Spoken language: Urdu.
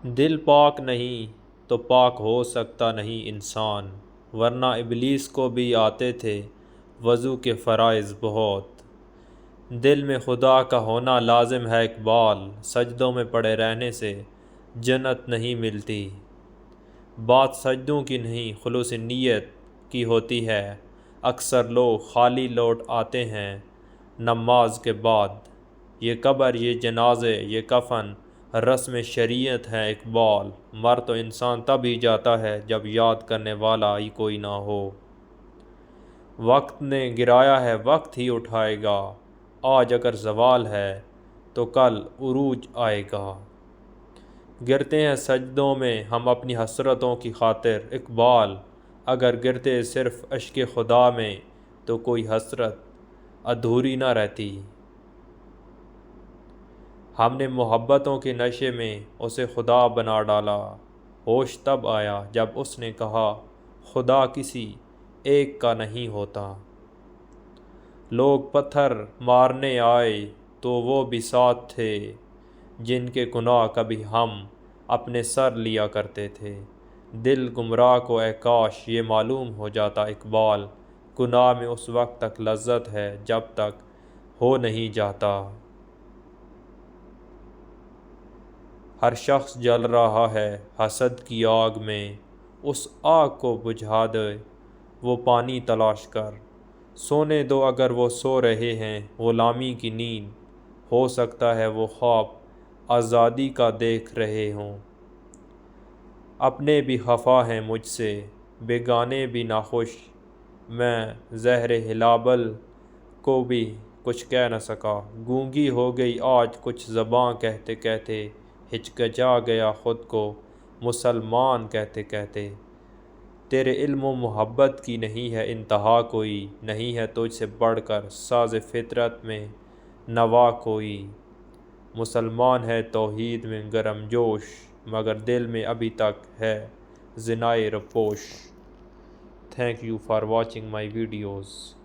دل پاک نہیں تو پاک ہو سکتا نہیں انسان، ورنہ ابلیس کو بھی آتے تھے وضو کے فرائض بہت۔ دل میں خدا کا ہونا لازم ہے اقبال، سجدوں میں پڑے رہنے سے جنت نہیں ملتی۔ بات سجدوں کی نہیں خلوص نیت کی ہوتی ہے، اکثر لوگ خالی لوٹ آتے ہیں نماز کے بعد۔ یہ قبر، یہ جنازے، یہ کفن رسم شریعت ہے اقبال، مر تو انسان تب ہی جاتا ہے جب یاد کرنے والا ہی کوئی نہ ہو۔ وقت نے گرایا ہے وقت ہی اٹھائے گا، آج اگر زوال ہے تو کل عروج آئے گا۔ گرتے ہیں سجدوں میں ہم اپنی حسرتوں کی خاطر اقبال، اگر گرتے صرف اشک خدا میں تو کوئی حسرت ادھوری نہ رہتی۔ ہم نے محبتوں کے نشے میں اسے خدا بنا ڈالا، ہوش تب آیا جب اس نے کہا خدا کسی ایک کا نہیں ہوتا۔ لوگ پتھر مارنے آئے تو وہ بھی ساتھ تھے جن کے گناہ کبھی ہم اپنے سر لیا کرتے تھے۔ دل گمراہ کو اے کاش یہ معلوم ہو جاتا اقبال، گناہ میں اس وقت تک لذت ہے جب تک ہو نہیں جاتا۔ ہر شخص جل رہا ہے حسد کی آگ میں، اس آگ کو بجھا دے وہ پانی تلاش کر۔ سونے دو اگر وہ سو رہے ہیں غلامی کی نیند، ہو سکتا ہے وہ خواب آزادی کا دیکھ رہے ہوں۔ اپنے بھی خفا ہیں مجھ سے، بیگانے بھی ناخوش، میں زہر ہلابل کو بھی کچھ کہہ نہ سکا۔ گونگی ہو گئی آج کچھ زباں کہتے کہتے، ہچکچا گیا خود کو مسلمان کہتے کہتے۔ تیرے علم و محبت کی نہیں ہے انتہا کوئی، نہیں ہے تجھ سے بڑھ کر ساز فطرت میں نوا کوئی۔ مسلمان ہے توحید میں گرم جوش، مگر دل میں ابھی تک ہے زنائے روپوش۔ Thank you for watching my videos.